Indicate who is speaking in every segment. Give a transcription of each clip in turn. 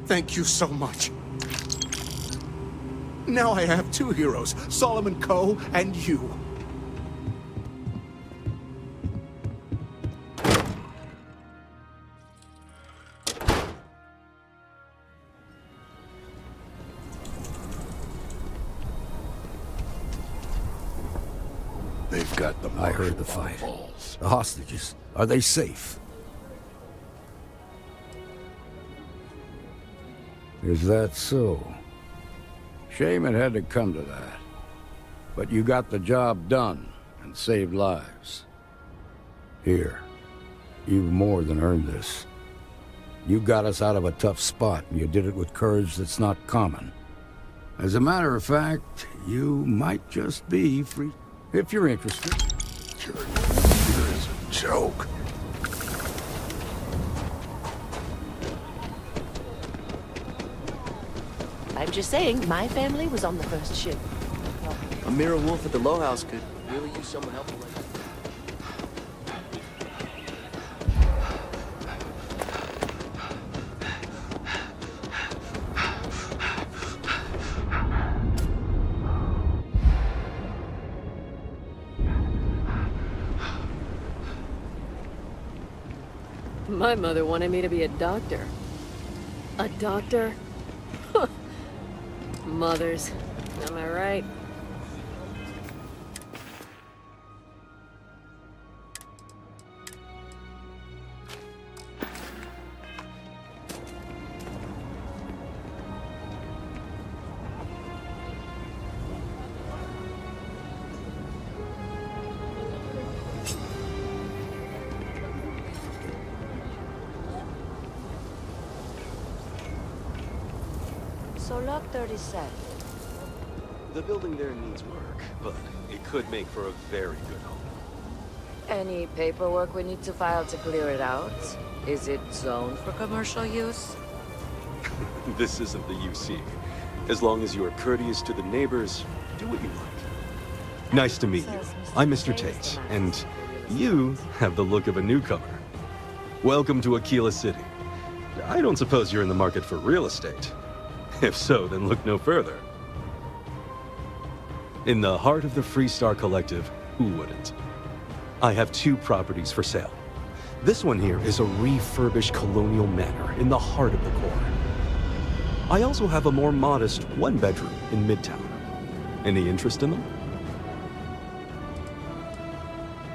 Speaker 1: Thank you so much. Now I have two heroes, Solomon Coe and you.
Speaker 2: They've got the
Speaker 3: I heard the fight. The hostages, are they safe? Is that so? Shame it had to come to that. But you got the job done and saved lives. Here, you've more than earned this. You got us out of a tough spot, and you did it with courage that's not common. As a matter of fact, you might just be free, if you're interested.
Speaker 2: Sure is a joke.
Speaker 4: I'm just saying, my family was on the first ship.
Speaker 5: A mirror wolf at the Low House could really use someone helpful like that.
Speaker 6: My mother wanted me to be a doctor. A doctor? Mothers. Am I right?
Speaker 4: So Lock 37.
Speaker 5: The building there needs work, but it could make for a very good home.
Speaker 4: Any paperwork we need to file to clear it out? Is it zoned for commercial use?
Speaker 5: This isn't the UC. As long as you are courteous to the neighbors, do what you like. Nice to meet you. I'm Mr. Tate, and you have the look of a newcomer. Welcome to Aquila City. I don't suppose you're in the market for real estate. If so, then look no further. In the heart of the Freestar Collective, who wouldn't? I have two properties for sale. This one here is a refurbished colonial manor in the heart of the core. I also have a more modest one-bedroom in Midtown. Any interest in them?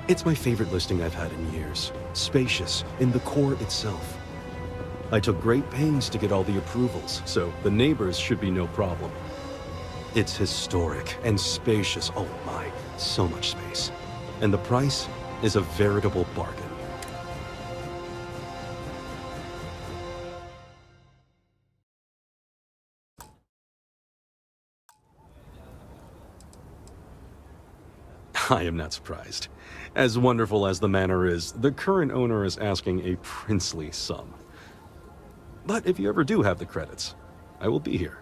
Speaker 5: It's my favorite listing I've had in years. Spacious in the core itself. I took great pains to get all the approvals, so the neighbors should be no problem. It's historic and spacious. Oh my, so much space. And the price is a veritable bargain. I am not surprised. As wonderful as the manor is, the current owner is asking a princely sum. But if you ever do have the credits, I will be here.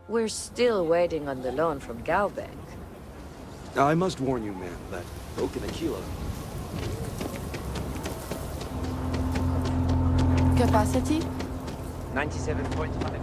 Speaker 4: We're still waiting on the loan from Galbank.
Speaker 5: I must warn you, ma'am, that folk in Aquila...
Speaker 6: Capacity?
Speaker 7: 97.5%.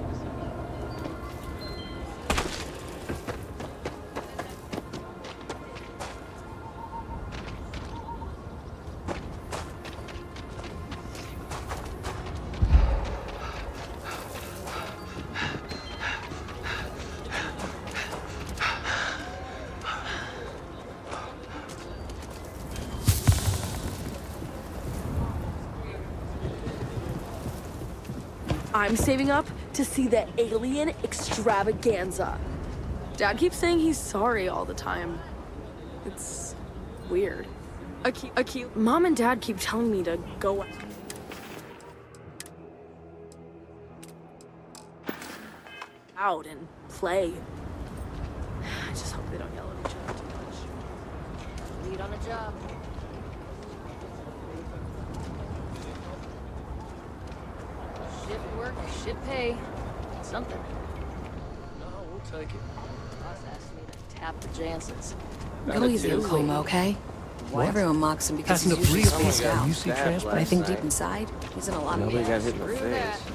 Speaker 6: I'm saving up to see the alien extravaganza. Dad keeps saying he's sorry all the time. It's weird. Mom and Dad keep telling me to go out and play. I just hope they don't yell at each other too much.
Speaker 4: Lead on a job. Shift work, shift pay. Something.
Speaker 5: No, we'll take it.
Speaker 4: Boss asked me to tap the Jansons.
Speaker 6: Go easy on Como, okay?
Speaker 8: Everyone mocks him because
Speaker 1: Hasn't
Speaker 8: he's
Speaker 1: a
Speaker 8: usually
Speaker 1: real
Speaker 8: spaced out.
Speaker 1: UC
Speaker 8: But I
Speaker 1: transplant?
Speaker 8: think deep inside, he's in a lot of
Speaker 7: Nobody got
Speaker 8: pain.
Speaker 7: hit in the face.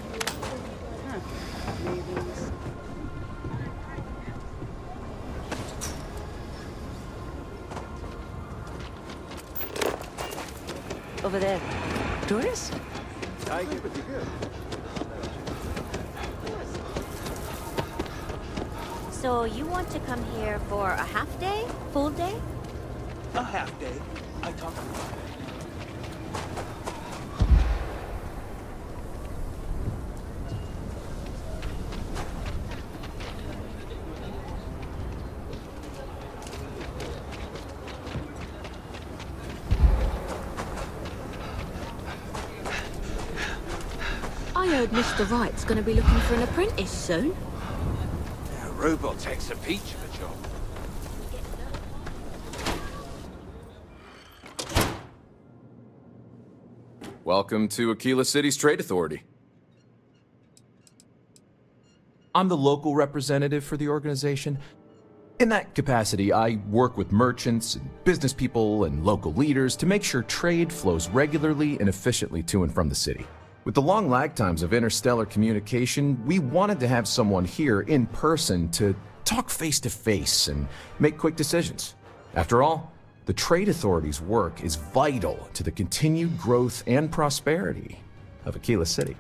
Speaker 4: Over there. Tourist?
Speaker 9: So you want to come here for a half day? Full day?
Speaker 1: A half day. I talked to
Speaker 9: I heard Mr. Wright's gonna be looking for an apprentice soon.
Speaker 7: Robot takes a peach of a job.
Speaker 10: Welcome to Aquila City's Trade Authority.
Speaker 11: I'm the local representative for the organization. In that capacity, I work with merchants and business people and local leaders to make sure trade flows regularly and efficiently to and from the city. With the long lag times of interstellar communication, we wanted to have someone here in person to talk face to face and make quick decisions. After all, the Trade Authority's work is vital to the continued growth and prosperity of Aquila City.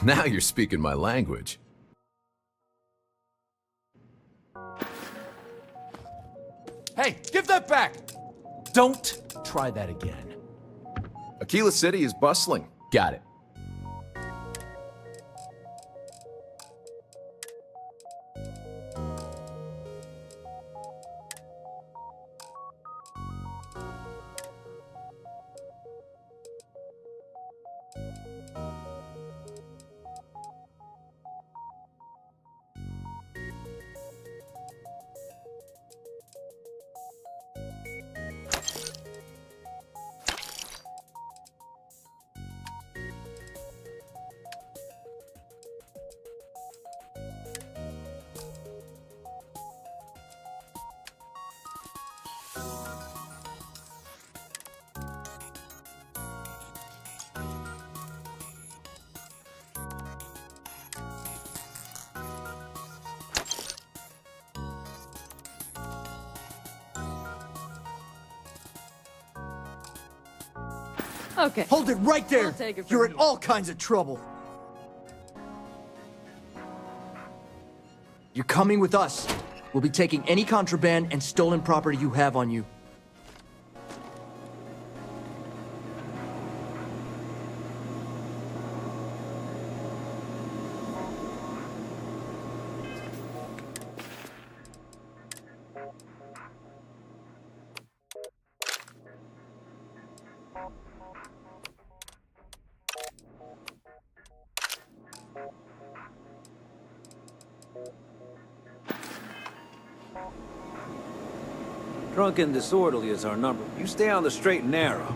Speaker 10: Now you're speaking my language.
Speaker 11: Hey, give that back! Don't try that again.
Speaker 10: Aquila City is bustling.
Speaker 11: Got it.
Speaker 4: Okay.
Speaker 1: Hold it right there!
Speaker 4: I'll take it from
Speaker 1: You're in
Speaker 4: here.
Speaker 1: all kinds of trouble.
Speaker 12: You're coming with us. We'll be taking any contraband and stolen property you have on you.
Speaker 7: Drunk and disorderly is our number. You stay on the straight and narrow.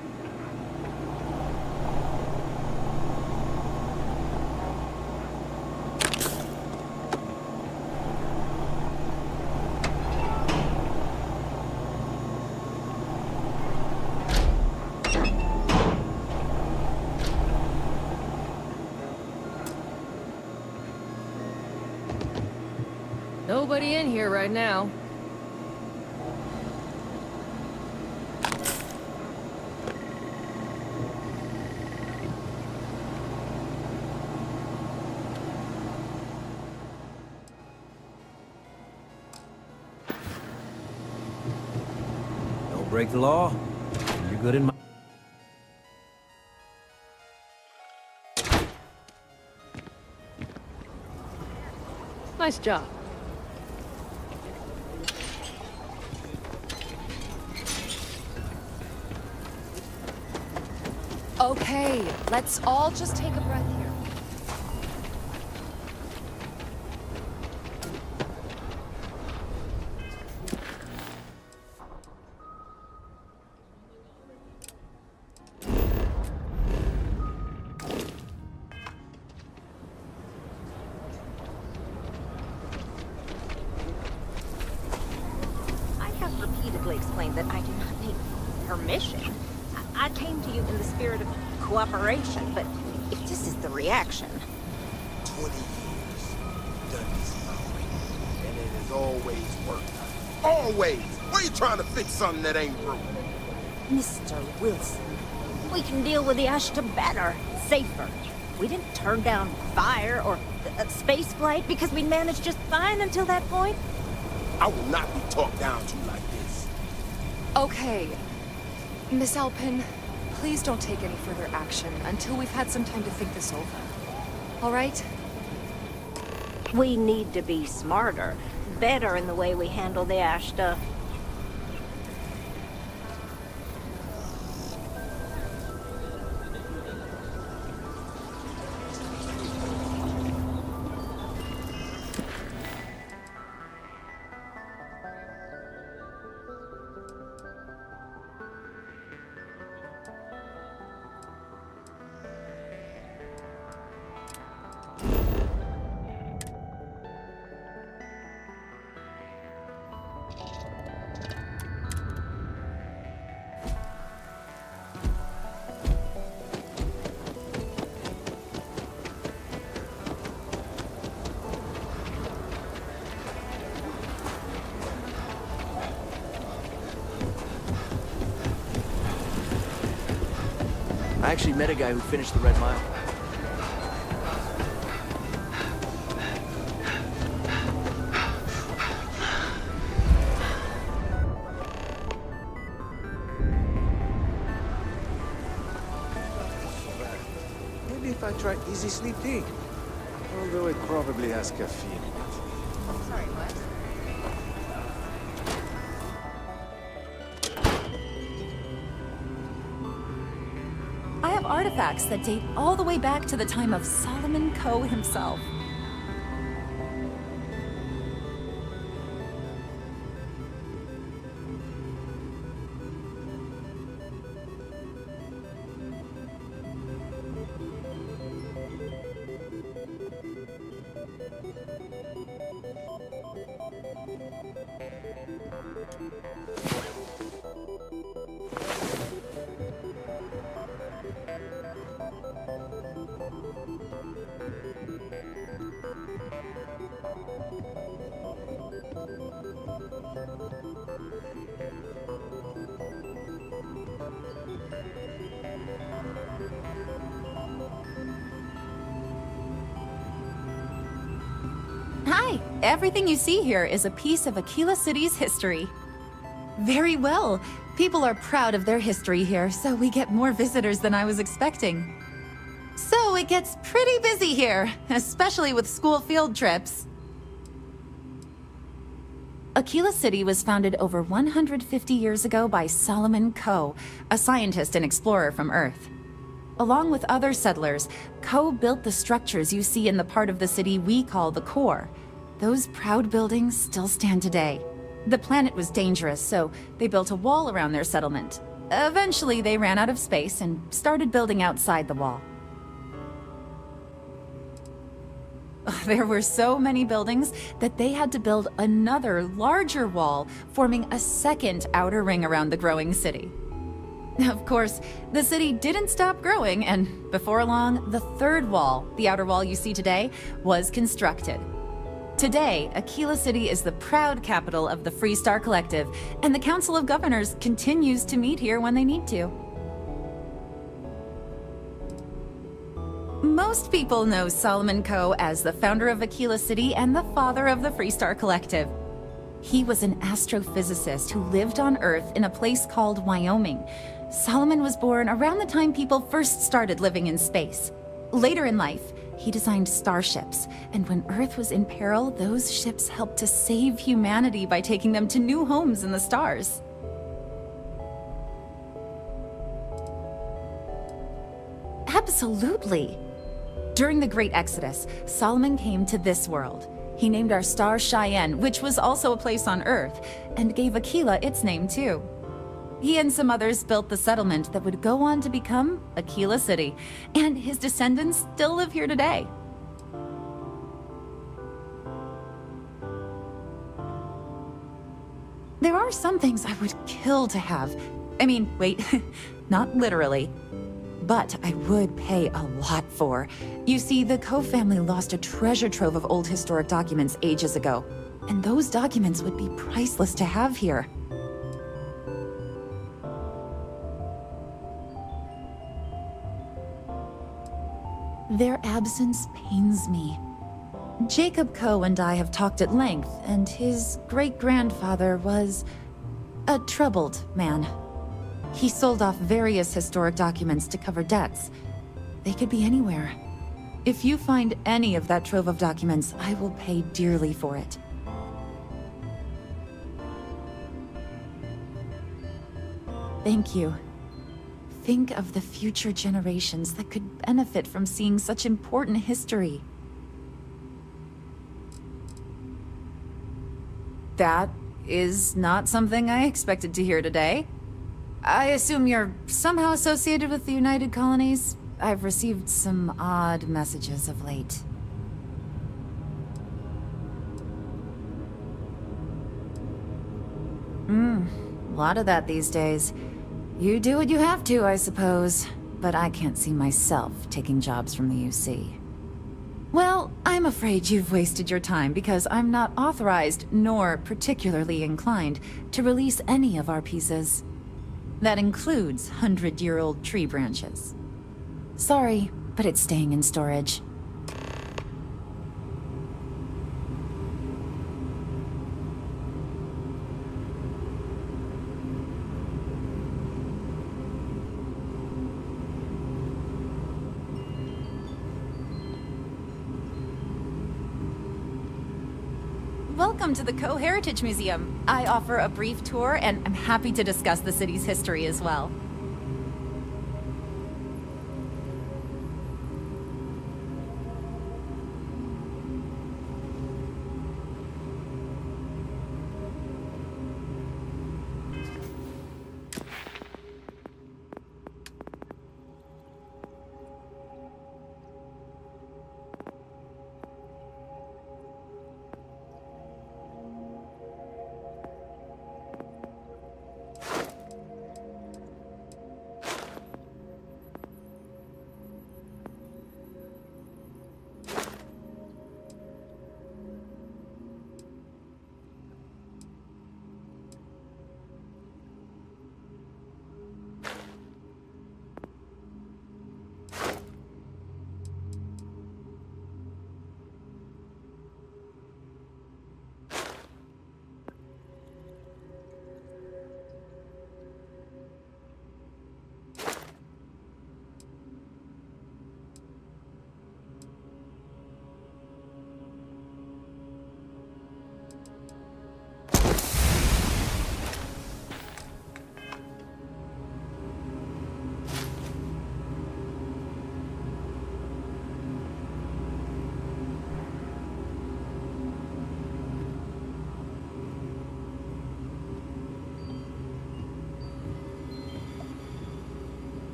Speaker 4: Nobody in here right now.
Speaker 7: Don't break the law. You're good in my...
Speaker 4: Nice job.
Speaker 6: Okay, let's all just take a breath here.
Speaker 13: that I do not need permission. I came to you in the spirit of cooperation, but if this is the reaction...
Speaker 14: 20 years. Done this long. And it has always worked. Always! Why are you trying to fix something that ain't broke?
Speaker 13: Mr. Wilson, we can deal with the Ashta better, safer. We didn't turn down fire or space flight because we managed just fine until that point.
Speaker 14: I will not be talked down to like this.
Speaker 15: Okay. Miss Alpin, please don't take any further action until we've had some time to think this over. All right?
Speaker 13: We need to be smarter, better in the way we handle the Ashta.
Speaker 12: I actually met a guy who finished the Red Mile.
Speaker 7: Maybe if I try easy sleep tea. Although it probably has caffeine in it.
Speaker 8: Sorry, what? I have artifacts that date all the way back to the time of Solomon Coe himself. Hi! Everything you see here is a piece of Aquila City's history. Very well. People are proud of their history here, so we get more visitors than I was expecting. So it gets pretty busy here, especially with school field trips. Aquila City was founded over 150 years ago by Solomon Coe, a scientist and explorer from Earth. Along with other settlers, Coe built the structures you see in the part of the city we call the core. Those proud buildings still stand today. The planet was dangerous, so they built a wall around their settlement. Eventually, they ran out of space and started building outside the wall. There were so many buildings that they had to build another, larger wall, forming a second outer ring around the growing city. Of course, the city didn't stop growing, and before long, the third wall, the outer wall you see today, was constructed. Today, Aquila City is the proud capital of the Freestar Collective, and the Council of Governors continues to meet here when they need to. Most people know Solomon Coe as the founder of Aquila City and the father of the Freestar Collective. He was an astrophysicist who lived on Earth in a place called Wyoming. Solomon was born around the time people first started living in space. Later in life, he designed starships, and when Earth was in peril, those ships helped to save humanity by taking them to new homes in the stars. Absolutely. During the Great Exodus, Solomon came to this world. He named our star Cheyenne, which was also a place on Earth, and gave Aquila its name too. He and some others built the settlement that would go on to become Aquila City, and his descendants still live here today. There are some things I would kill to have. I mean, wait, not literally. But I would pay a lot for. You see, the Coe family lost a treasure trove of old historic documents ages ago. And those documents would be priceless to have here. Their absence pains me. Jacob Coe and I have talked at length, and his great-grandfather was a troubled man. He sold off various historic documents to cover debts. They could be anywhere. If you find any of that trove of documents, I will pay dearly for it. Thank you. Think of the future generations that could benefit from seeing such important history. That is not something I expected to hear today. I assume you're somehow associated with the United Colonies? I've received some odd messages of late. A lot of that these days. You do what you have to, I suppose. But I can't see myself taking jobs from the UC. Well, I'm afraid you've wasted your time because I'm not authorized, nor particularly inclined, to release any of our pieces. That includes 100-year-old tree branches. Sorry, but it's staying in storage. Welcome to the Coe Heritage Museum. I offer a brief tour, and I'm happy to discuss the city's history as well.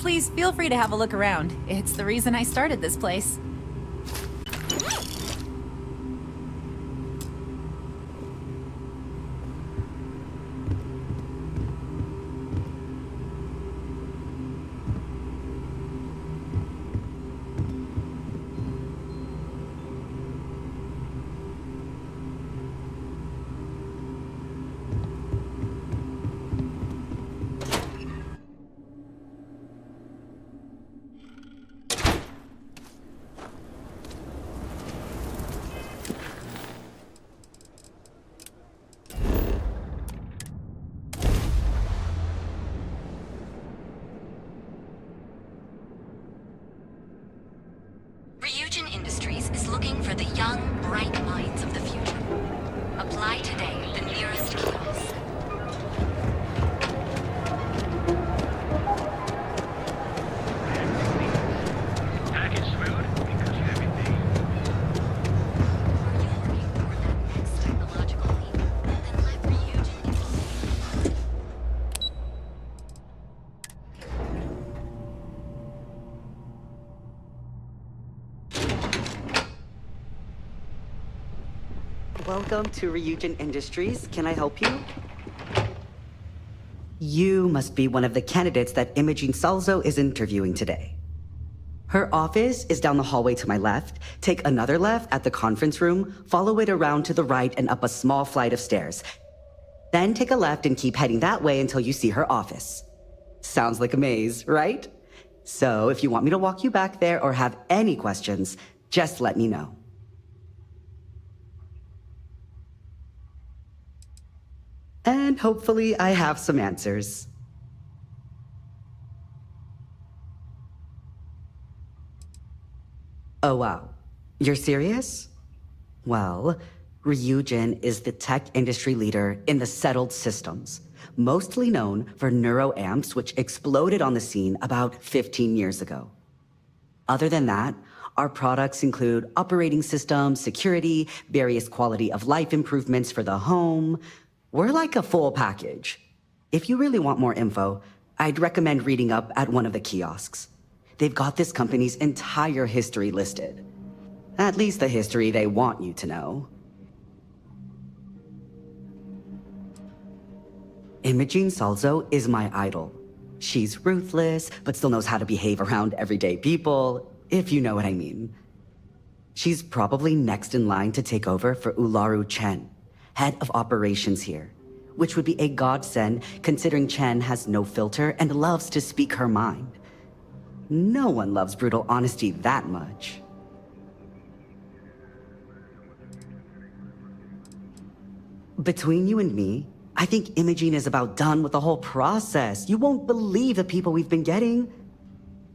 Speaker 8: Please feel free to have a look around. It's the reason I started this place.
Speaker 16: Ryujin Industries is looking for the young, bright minds of the future. Apply today at the nearest kiosk.
Speaker 17: Package food because of everything.
Speaker 16: Are you looking for that next technological leap? Then let Ryujin Industries.
Speaker 18: Welcome to Ryujin Industries. Can I help you? You must be one of the candidates that Imogene Salzo is interviewing today. Her office is down the hallway to my left. Take another left at the conference room, follow it around to the right and up a small flight of stairs. Then take a left and keep heading that way until you see her office. Sounds like a maze, right? So if you want me to walk you back there or have any questions, just let me know. And hopefully I have some answers. Oh wow, you're serious? Well, Ryujin is the tech industry leader in the settled systems, mostly known for neuroamps, which exploded on the scene about 15 years ago. Other than that, our products include operating systems, security, various quality of life improvements for the home. We're like a full package. If you really want more info, I'd recommend reading up at one of the kiosks. They've got this company's entire history listed. At least the history they want you to know. Imogene Salzo is my idol. She's ruthless, but still knows how to behave around everyday people, if you know what I mean. She's probably next in line to take over for Ularu Chen, head of operations here, which would be a godsend considering Chen has no filter and loves to speak her mind. No one loves brutal honesty that much. Between you and me, I think Imogene is about done with the whole process. You won't believe the people we've been getting.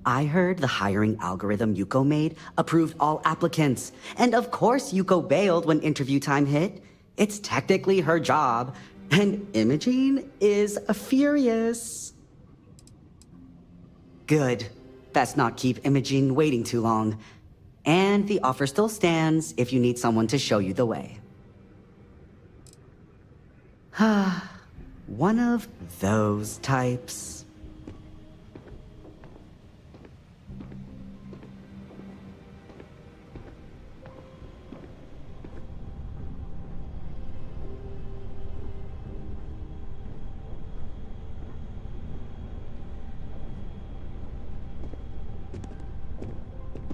Speaker 18: I heard the hiring algorithm Yuko made approved all applicants. And of course Yuko bailed when interview time hit. It's technically her job. And Imogene is furious. Good. Best not keep Imogene waiting too long. And the offer still stands if you need someone to show you the way. One of those types.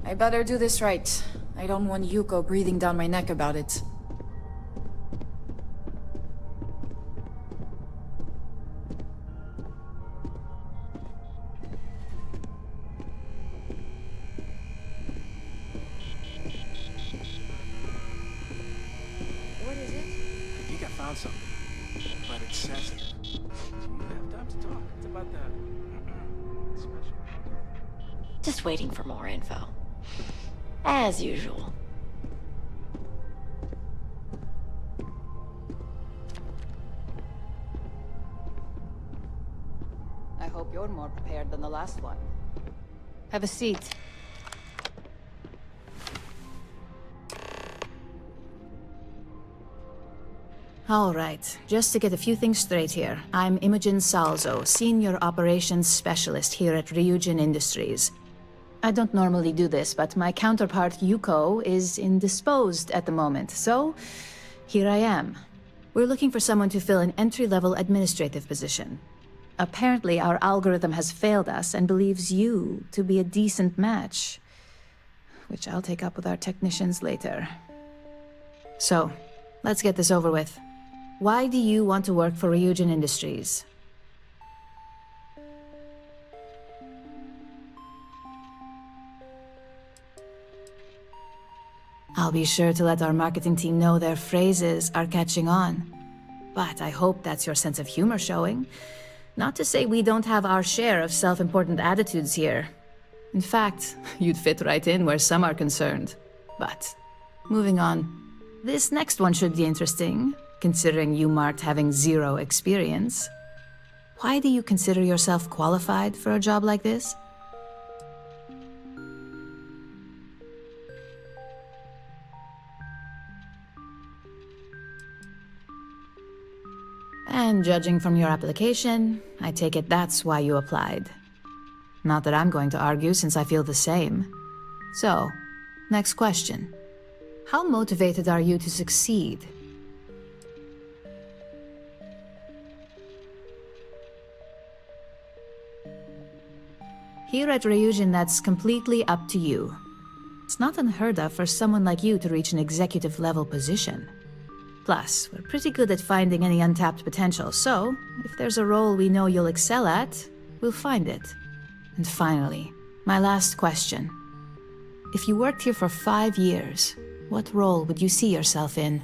Speaker 15: I better do this right. I don't want Yuko breathing down my neck about it.
Speaker 7: What is it? I think I found something. But it's sensitive. Do you have time to talk? It's about that special.
Speaker 9: Just waiting for more info. As usual.
Speaker 19: I hope you're more prepared than the last one.
Speaker 9: Have a seat.
Speaker 20: All right, just to get a few things straight here. I'm Imogen Salzo, Senior Operations Specialist here at Ryujin Industries. I don't normally do this, but my counterpart Yuko is indisposed at the moment, so here I am. We're looking for someone to fill an entry-level administrative position. Apparently, our algorithm has failed us and believes you to be a decent match, which I'll take up with our technicians later. So, let's get this over with. Why do you want to work for Ryujin Industries? I'll be sure to let our marketing team know their phrases are catching on. But I hope that's your sense of humor showing. Not to say we don't have our share of self-important attitudes here. In fact, you'd fit right in where some are concerned. But, moving on. This next one should be interesting, considering you marked having 0 experience. Why do you consider yourself qualified for a job like this? And judging from your application, I take it that's why you applied. Not that I'm going to argue, since I feel the same. So, next question. How motivated are you to succeed? Here at Ryujin, that's completely up to you. It's not unheard of for someone like you to reach an executive-level position. Plus, we're pretty good at finding any untapped potential, so if there's a role we know you'll excel at, we'll find it. And finally, my last question. If you worked here for 5 years, what role would you see yourself in?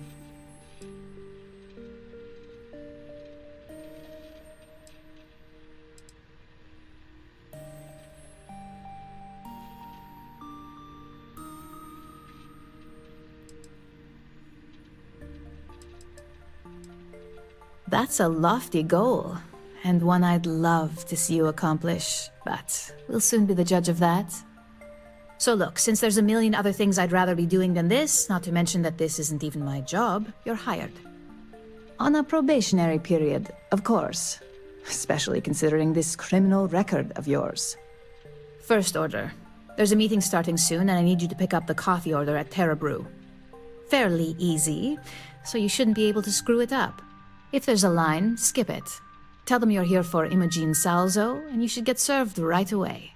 Speaker 20: That's a lofty goal, and one I'd love to see you accomplish, but we'll soon be the judge of that. So look, since there's a million other things I'd rather be doing than this, not to mention that this isn't even my job, you're hired. On a probationary period, of course. Especially considering this criminal record of yours. First order. There's a meeting starting soon, and I need you to pick up the coffee order at Terra Brew. Fairly easy, so you shouldn't be able to screw it up. If there's a line, skip it. Tell them you're here for Imogen Salzo, and you should get served right away.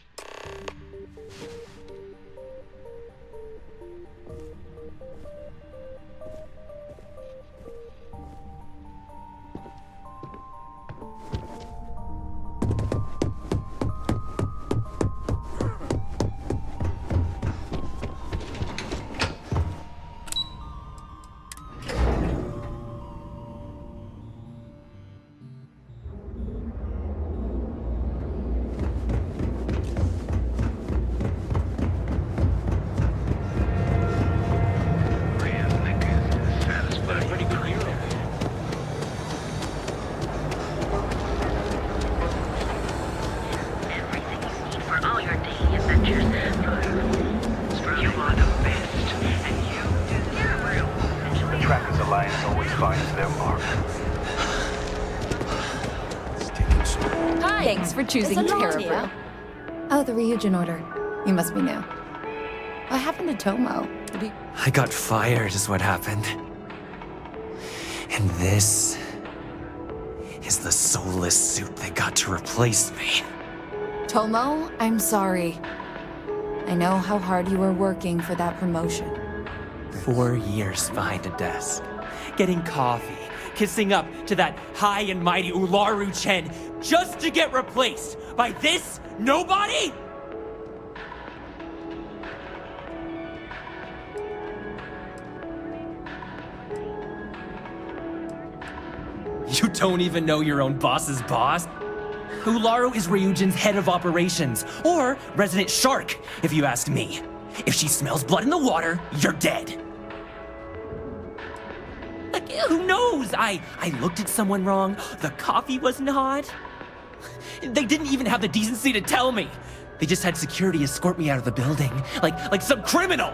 Speaker 8: Thanks for choosing Terra Brew. Oh, the Ryujin order. You must be new. What happened to Tomo?
Speaker 21: I got fired is what happened. And this is the soulless suit they got to replace me.
Speaker 15: Tomo, I'm sorry. I know how hard you were working for that promotion.
Speaker 21: 4 years behind a desk, getting coffee, kissing up to that high and mighty Ularu Chen, just to get replaced by this nobody? You don't even know your own boss's boss? Ularu is Ryujin's head of operations, or resident shark, if you ask me. If she smells blood in the water, you're dead. Like, who knows? I looked at someone wrong, the coffee wasn't hot. They didn't even have the decency to tell me. They just had security escort me out of the building, like some criminal.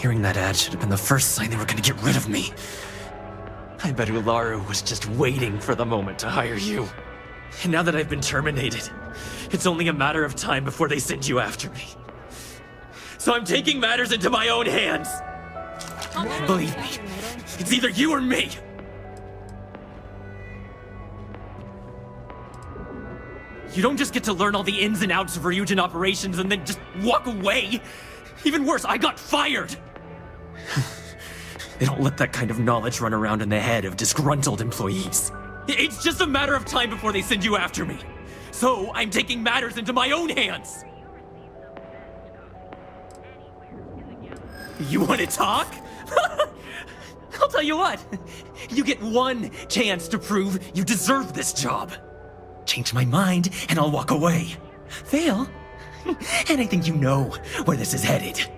Speaker 21: Hearing that ad should have been the first sign they were gonna get rid of me. I bet Ularu was just waiting for the moment to hire you. And now that I've been terminated, it's only a matter of time before they send you after me. So I'm taking matters into my own hands. Believe me, it's either you or me. You don't just get to learn all the ins and outs of Ryujin operations and then just walk away. Even worse, I got fired. They don't let that kind of knowledge run around in the head of disgruntled employees. It's just a matter of time before they send you after me. So I'm taking matters into my own hands. You want to talk? I'll tell you what. You get one chance to prove you deserve this job. Change my mind and I'll walk away. Fail, and I think you know where this is headed.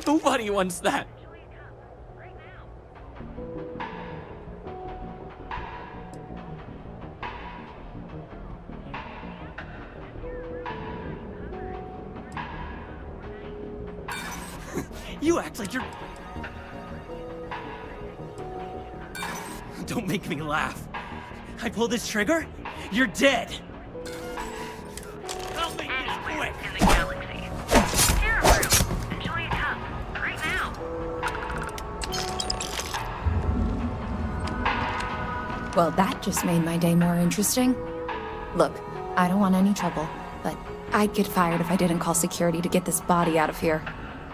Speaker 21: Nobody wants that. You act like you're... Don't make me laugh. I pull this trigger, you're dead. I'll make this quick.
Speaker 16: In the galaxy. Terror, enjoy a cup right now.
Speaker 15: Well, that just made my day more interesting. Look, I don't want any trouble, but I'd get fired if I didn't call security to get this body out of here.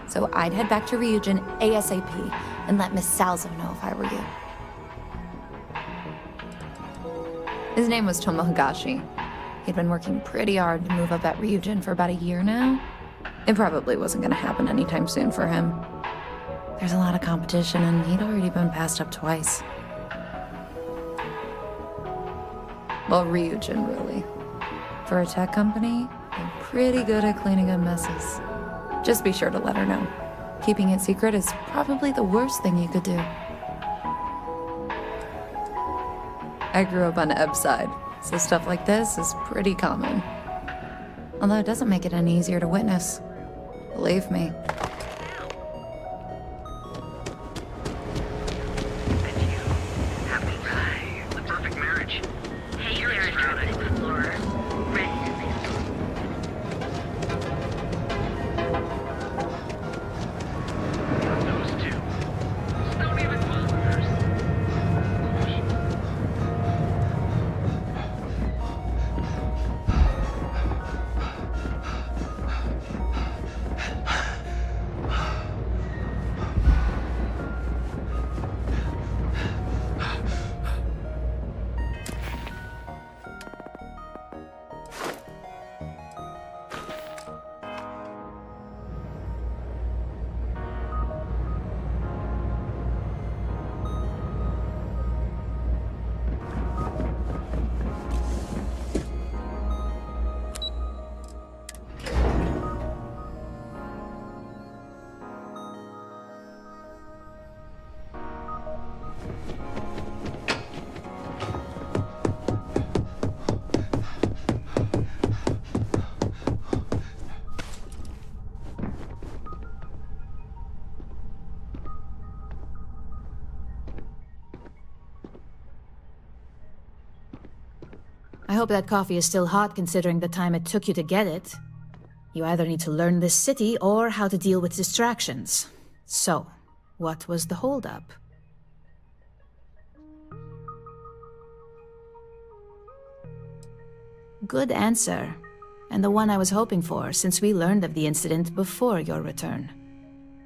Speaker 15: So I'd head back to Ryujin ASAP and let Miss Salzo know if I were you. His name was Tomo Higashi. He'd been working pretty hard to move up at Ryujin for about a year now. It probably wasn't gonna happen anytime soon for him. There's a lot of competition and he'd already been passed up twice. Well, Ryujin, really. For a tech company, they're pretty good at cleaning up messes. Just be sure to let her know. Keeping it secret is probably the worst thing you could do. I grew up on Eb's side, so stuff like this is pretty common. Although it doesn't make it any easier to witness. Believe me.
Speaker 16: The perfect marriage. Hey there, German explorer. Ready to make those two. Don't even bother.
Speaker 20: I hope that coffee is still hot considering the time it took you to get it. You either need to learn this city or how to deal with distractions. So, what was the holdup? Good answer. And the one I was hoping for, since we learned of the incident before your return.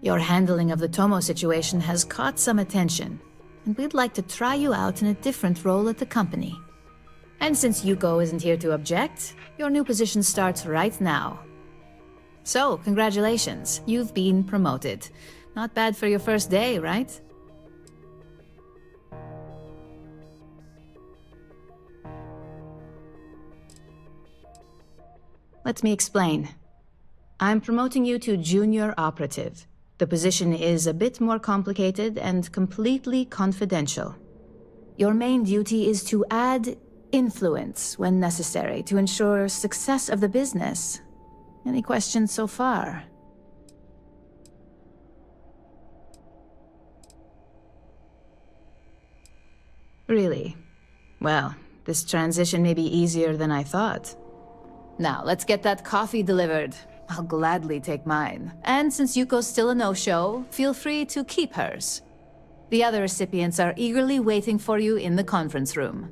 Speaker 20: Your handling of the Tomo situation has caught some attention, and we'd like to try you out in a different role at the company. And since Yuko isn't here to object, your new position starts right now. So, congratulations, you've been promoted. Not bad for your first day, right? Let me explain. I'm promoting you to junior operative. The position is a bit more complicated and completely confidential. Your main duty is to add influence when necessary to ensure success of the business. Any questions so far? Really? Well, this transition may be easier than I thought. Now, let's get that coffee delivered. I'll gladly take mine. And since Yuko's still a no-show, feel free to keep hers. The other recipients are eagerly waiting for you in the conference room.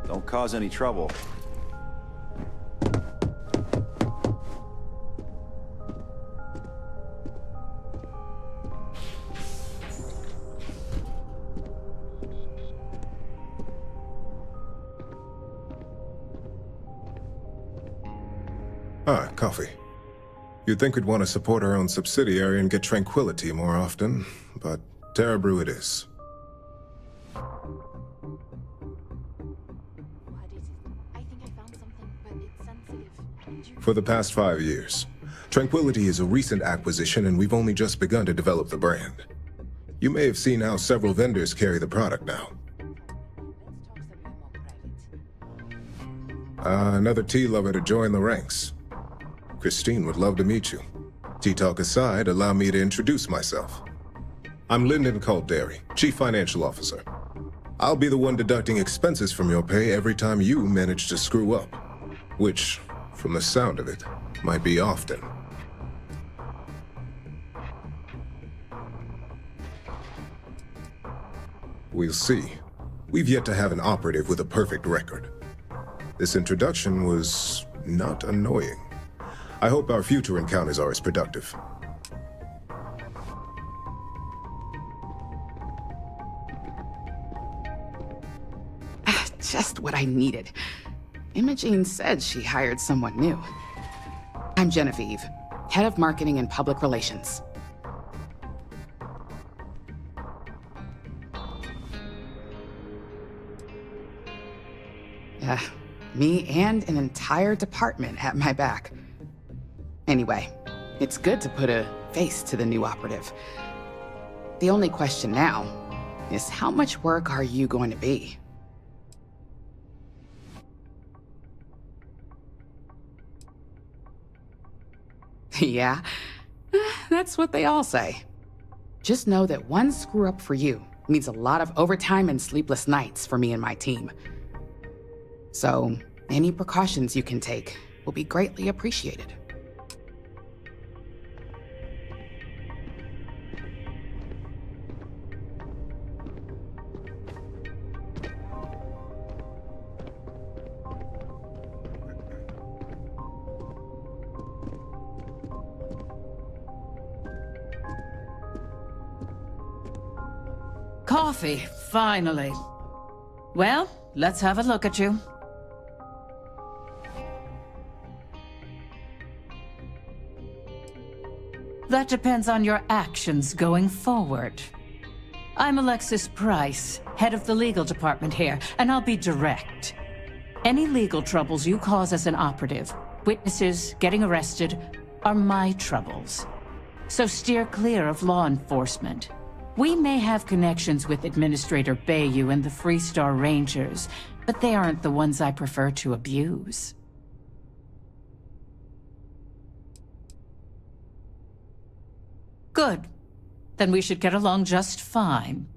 Speaker 3: Don't cause any trouble.
Speaker 22: Ah, coffee. You'd think we'd want to support our own subsidiary and get tranquility more often, but Terra Brew it is. For the past 5 years. Tranquility is a recent acquisition and we've only just begun to develop the brand. You may have seen how several vendors carry the product now. Another tea lover to join the ranks. Christine would love to meet you. Tea talk aside, allow me to introduce myself. I'm Lyndon Calderi, Chief Financial Officer. I'll be the one deducting expenses from your pay every time you manage to screw up. Which, from the sound of it, might be often. We'll see. We've yet to have an operative with a perfect record. This introduction was not annoying. I hope our future encounters are as productive.
Speaker 23: Just what I needed. Imogene said she hired someone new. I'm Genevieve, Head of Marketing and Public Relations. Me and an entire department at my back. Anyway, it's good to put a face to the new operative. The only question now is how much work are you going to be? Yeah, that's what they all say. Just know that one screw up for you means a lot of overtime and sleepless nights for me and my team. So, any precautions you can take will be greatly appreciated.
Speaker 2: Coffee, finally. Well, let's have a look at you. That depends on your actions going forward. I'm Alexis Price, head of the legal department here, and I'll be direct. Any legal troubles you cause as an operative, witnesses, getting arrested, are my troubles. So steer clear of law enforcement. We may have connections with Administrator Bayou and the Freestar Rangers, but they aren't the ones I prefer to abuse. Good. Then we should get along just fine.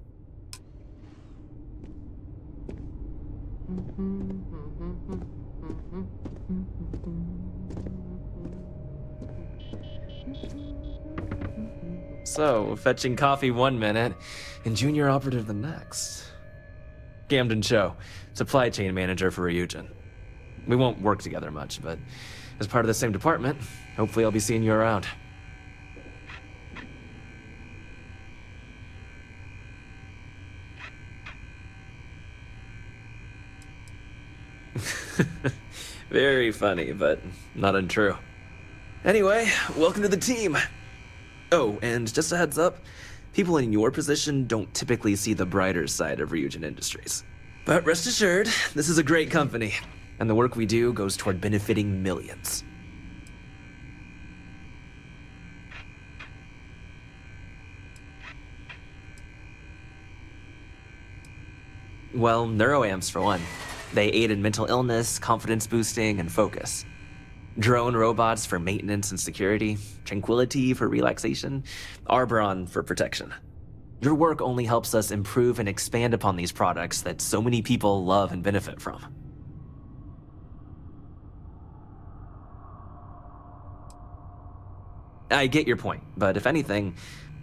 Speaker 21: So, fetching coffee one minute, and junior operative the next. Camden Cho, supply chain manager for Ryujin. We won't work together much, but as part of the same department, hopefully I'll be seeing you around. Very funny, but not untrue. Anyway, welcome to the team. Oh, and just a heads up, people in your position don't typically see the brighter side of Ryujin Industries. But rest assured, this is a great company, and the work we do goes toward benefiting millions. Well, neuroamps for one. They aid in mental illness, confidence boosting, and focus. Drone robots for maintenance and security, Tranquility for relaxation, Arbron for protection. Your work only helps us improve and expand upon these products that so many people love and benefit from. I get your point, but if anything,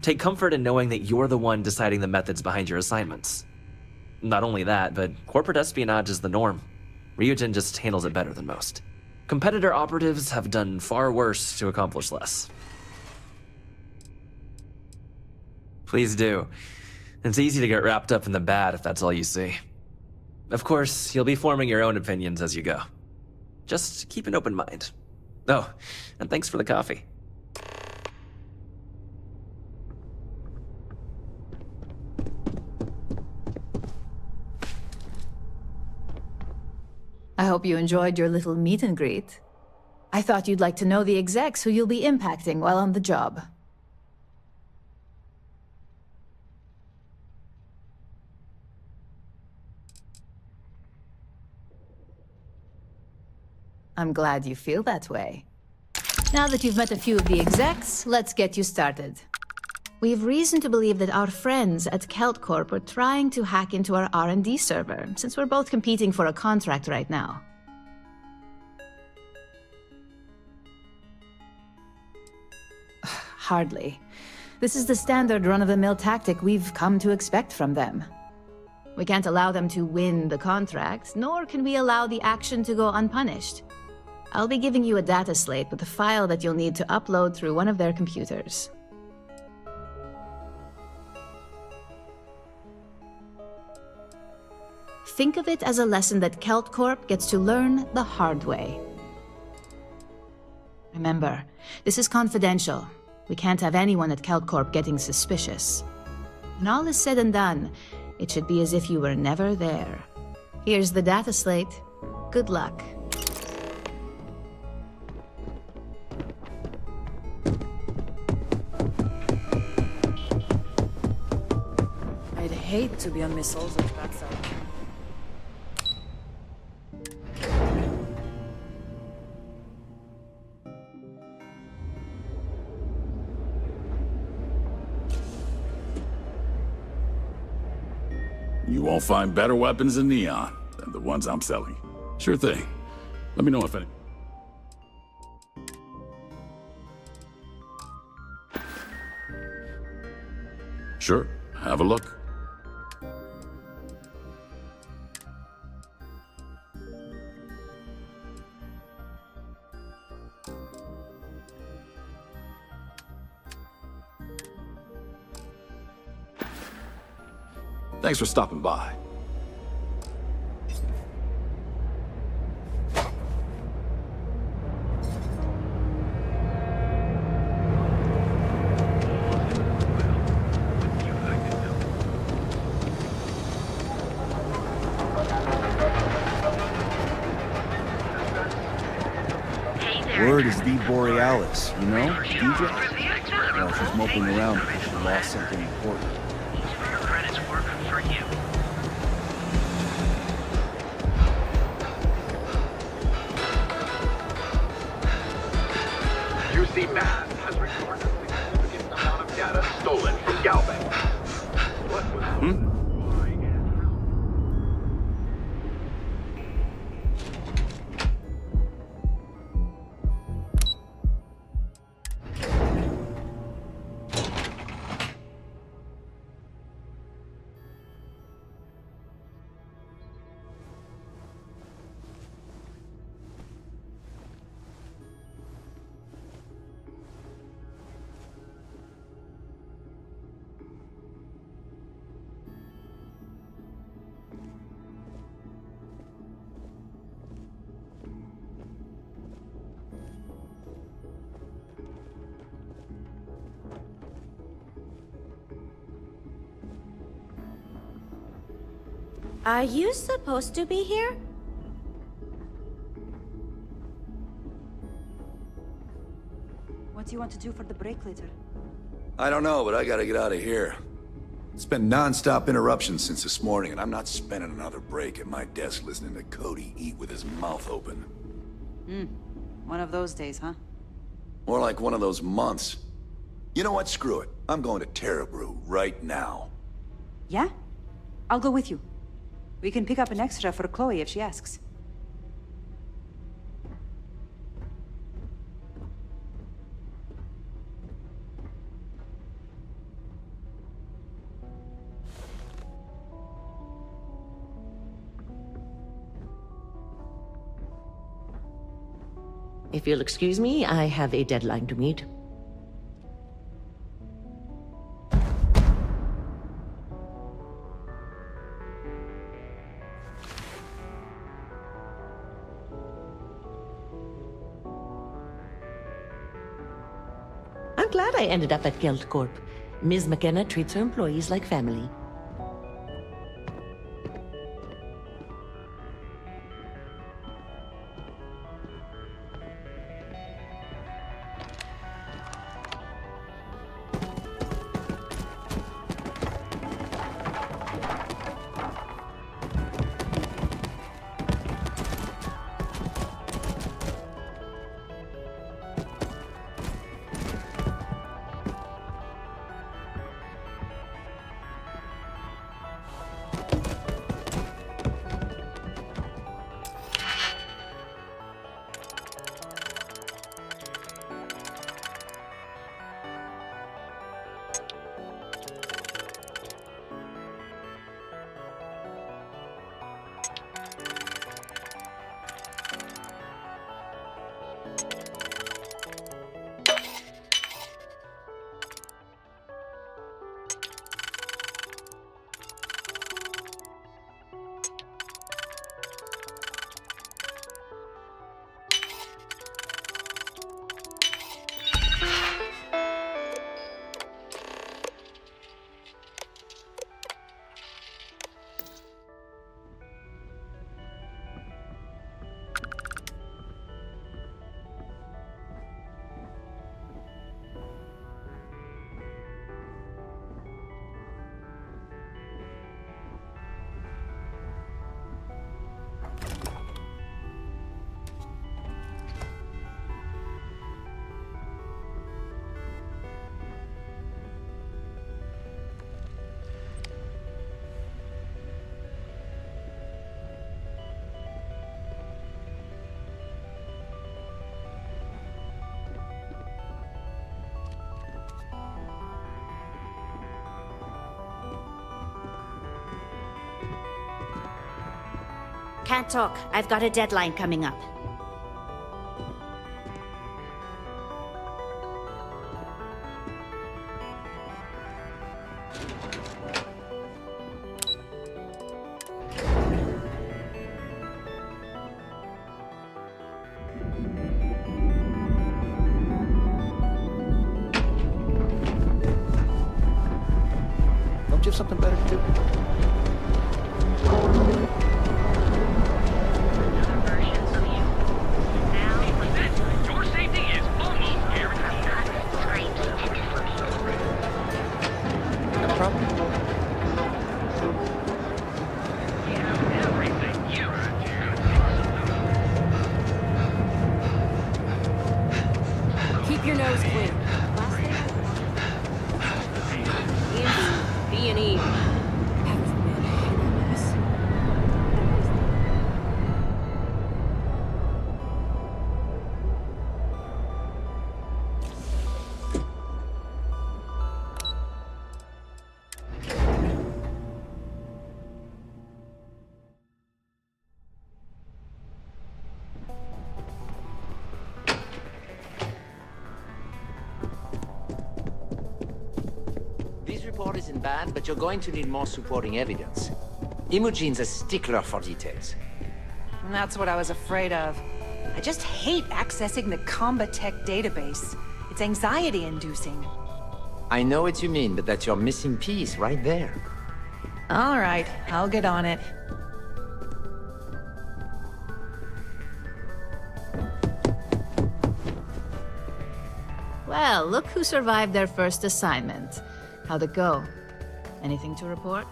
Speaker 21: take comfort in knowing that you're the one deciding the methods behind your assignments. Not only that, but corporate espionage is the norm. Ryujin just handles it better than most. Competitor operatives have done far worse to accomplish less. Please do. It's easy to get wrapped up in the bad if that's all you see. Of course, you'll be forming your own opinions as you go. Just keep an open mind. Oh, and thanks for the coffee.
Speaker 20: I hope you enjoyed your little meet and greet. I thought you'd like to know the execs who you'll be impacting while on the job. I'm glad you feel that way. Now that you've met a few of the execs, let's get you started. We have reason to believe that our friends at Kelt Corp are trying to hack into our R&D server, since we're both competing for a contract right now. Hardly. This is the standard run-of-the-mill tactic we've come to expect from them. We can't allow them to win the contract, nor can we allow the action to go unpunished. I'll be giving you a data slate with a file that you'll need to upload through one of their computers. Think of it as a lesson that Kelt Corp gets to learn the hard way. Remember, this is confidential. We can't have anyone at Kelt Corp getting suspicious. When all is said and done, it should be as if you were never there. Here's the data slate. Good luck.
Speaker 6: I'd hate to be on missiles if that's out.
Speaker 5: You won't find better weapons in Neon than the ones I'm selling. Sure thing. Let me know if any... Sure, have a look.
Speaker 3: Thanks for stopping by. Word is the Borealis, you know? DJ? Well, she's moping around because she lost something important.
Speaker 17: Credits work for you.
Speaker 10: UC Mass has recorded a significant amount of data stolen from Galvin. What was
Speaker 13: Are you supposed to be here?
Speaker 19: What do you want to do for the break later?
Speaker 3: I don't know, but I gotta get out of here. It's been non-stop interruptions since this morning, and I'm not spending another break at my desk listening to Cody eat with his mouth open.
Speaker 19: One of those days, huh?
Speaker 3: More like one of those months. You know what? Screw it. I'm going to Terrabrew right now.
Speaker 19: Yeah? I'll go with you. We can pick up an extra for Chloe if she asks.
Speaker 11: If you'll excuse me, I have a deadline to meet. I'm glad I ended up at Geld Corp. Ms. McKenna treats her employees like family.
Speaker 13: Can't talk. I've got a deadline coming up.
Speaker 7: Don't you have something better to do?
Speaker 17: Your safety is almost guaranteed.
Speaker 7: Got a problem?
Speaker 6: Keep your nose clean. B&E.
Speaker 1: This report isn't bad, but you're going to need more supporting evidence. Imogene's a stickler for details.
Speaker 19: And that's what I was afraid of. I just hate accessing the Combatech database. It's anxiety-inducing.
Speaker 1: I know what you mean, but that's your missing piece right there.
Speaker 19: All right, I'll get on it.
Speaker 20: Well, look who survived their first assignment. How'd it go? Anything to report?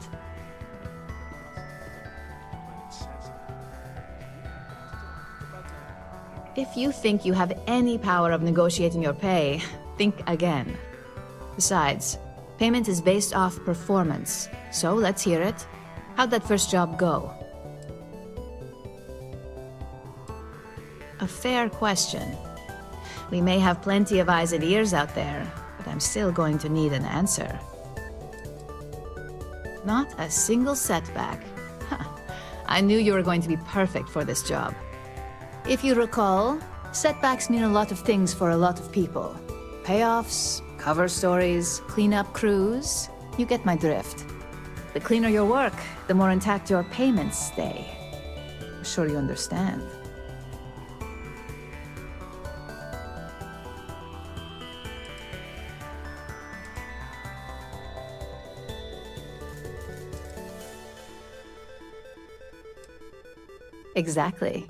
Speaker 20: If you think you have any power of negotiating your pay, think again. Besides, payment is based off performance, so let's hear it. How'd that first job go? A fair question. We may have plenty of eyes and ears out there, but I'm still going to need an answer. Not a single setback. I knew you were going to be perfect for this job. If you recall, setbacks mean a lot of things for a lot of people. Payoffs, cover stories, cleanup crews. You get my drift. The cleaner your work, the more intact your payments stay. I'm sure you understand. Exactly.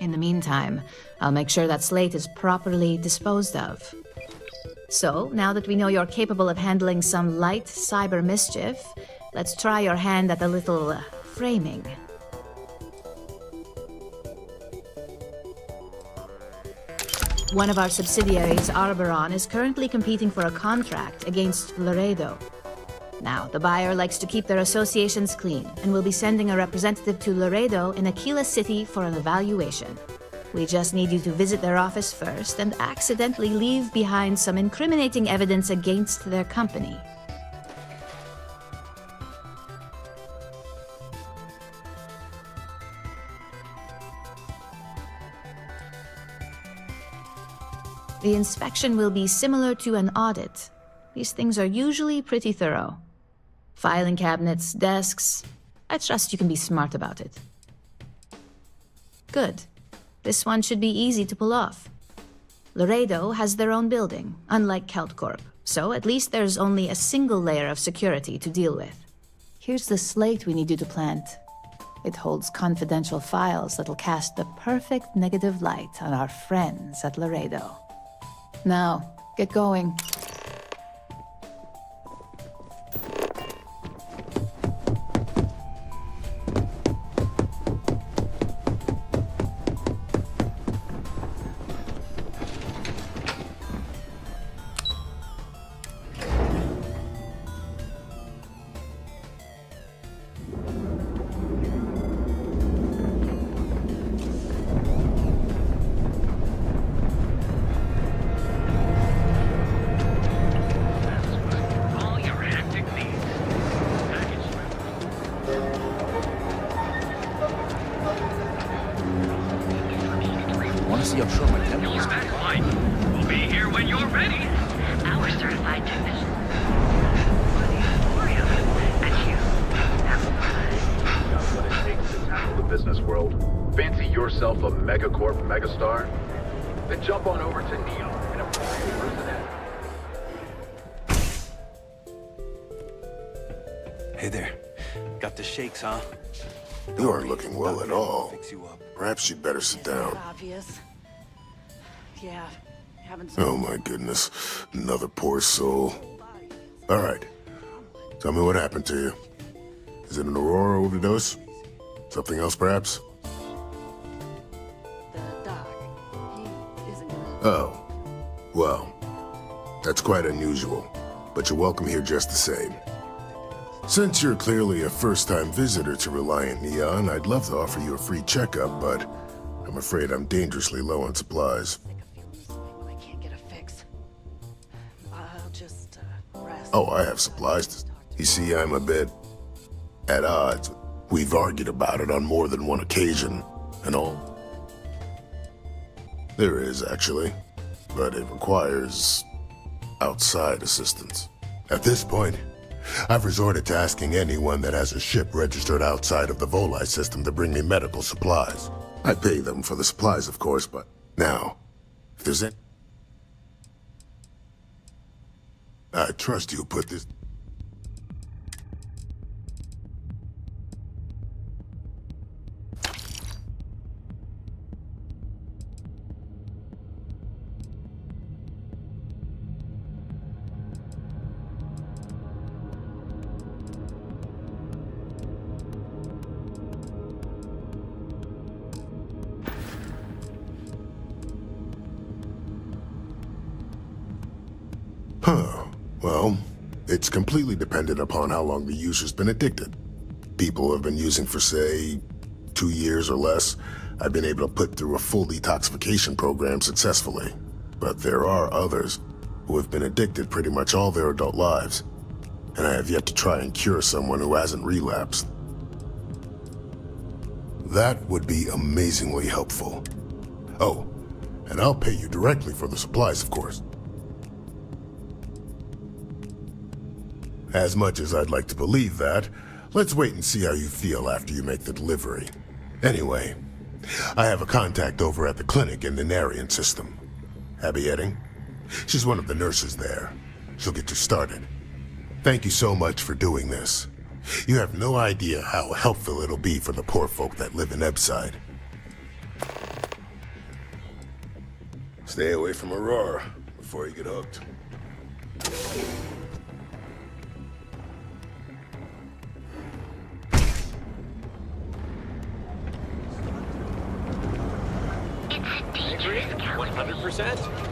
Speaker 20: In the meantime, I'll make sure that slate is properly disposed of. So, now that we know you're capable of handling some light cyber mischief, let's try your hand at a little framing. One of our subsidiaries, Arboron, is currently competing for a contract against Laredo. Now, the buyer likes to keep their associations clean, and will be sending a representative to Laredo in Aquila City for an evaluation. We just need you to visit their office first and accidentally leave behind some incriminating evidence against their company. The inspection will be similar to an audit. These things are usually pretty thorough. Filing cabinets, desks. I trust you can be smart about it. Good. This one should be easy to pull off. Laredo has their own building, unlike Keltcorp, so at least there's only a single layer of security to deal with. Here's the slate we need you to plant. It holds confidential files that'll cast the perfect negative light on our friends at Laredo. Now, get going.
Speaker 10: yourself a megacorp megastar? Then jump on over to Neon and apply for president.
Speaker 4: Hey there. Got the shakes, huh?
Speaker 12: You aren't looking well at all. Perhaps you'd better sit down.
Speaker 13: Obvious. Yeah, haven't.
Speaker 12: Oh my goodness. Another poor soul. All right. Tell me what happened to you. Is it an Aurora overdose? Something else, perhaps? Oh. Well, that's quite unusual, but you're welcome here just the same. Since you're clearly a first-time visitor to Reliant Neon, I'd love to offer you a free checkup, but I'm afraid I'm dangerously low on supplies. Oh, I have supplies. You see, I'm a bit at odds. We've argued about it on more than one occasion, and all. There is, actually, but it requires outside assistance. At this point, I've resorted to asking anyone that has a ship registered outside of the Volii system to bring me medical supplies. I pay them for the supplies, of course, but now, if there's any... I trust you'll put this... Well, it's completely dependent upon how long the user's been addicted. People have been using for, say, 2 years or less. I've been able to put through a full detoxification program successfully. But there are others who have been addicted pretty much all their adult lives. And I have yet to try and cure someone who hasn't relapsed. That would be amazingly helpful. Oh, and I'll pay you directly for the supplies, of course. As much as I'd like to believe that, let's wait and see how you feel after you make the delivery. Anyway, I have a contact over at the clinic in the Narian system. Abby Edding? She's one of the nurses there. She'll get you started. Thank you so much for doing this. You have no idea how helpful it'll be for the poor folk that live in Ebside. Stay away from Aurora before you get hooked.
Speaker 17: Agree? 100%.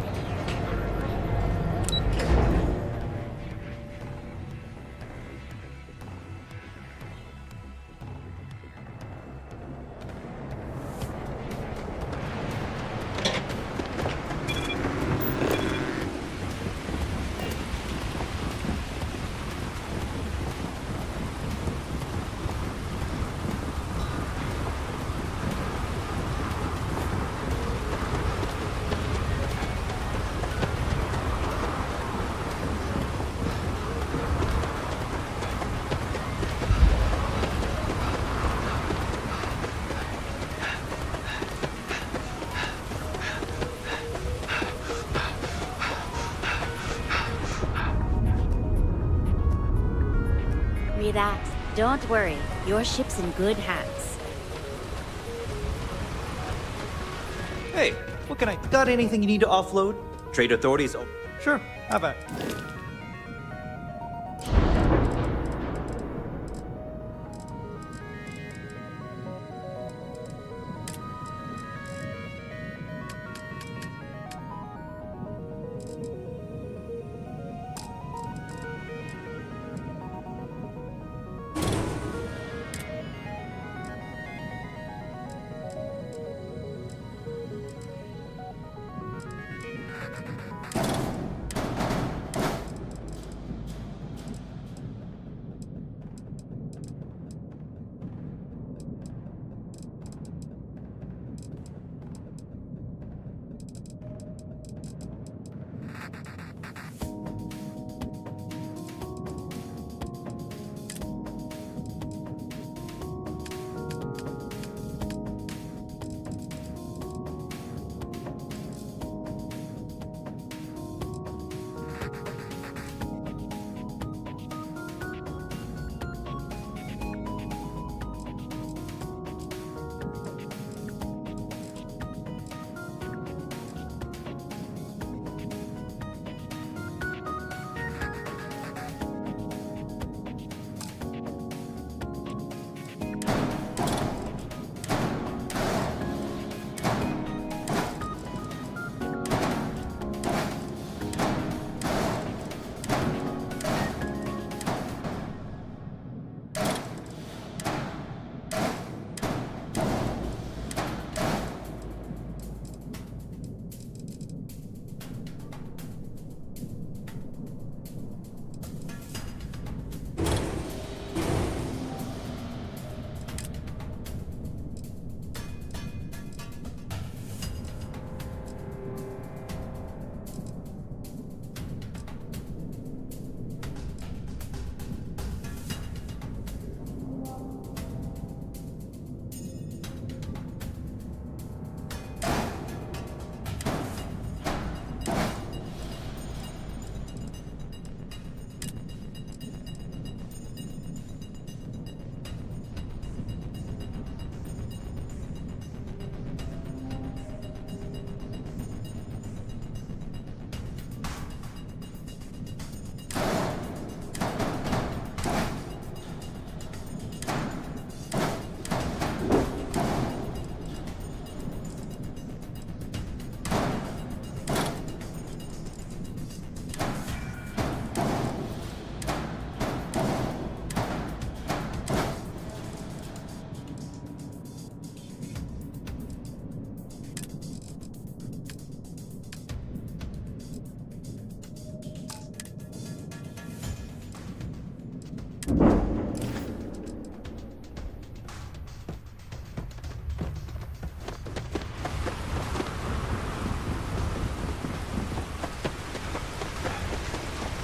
Speaker 13: Relax. Don't worry. Your ship's in good hands.
Speaker 14: Hey, what can I... Got anything you need to offload? Trade authorities... Oh, sure, how about...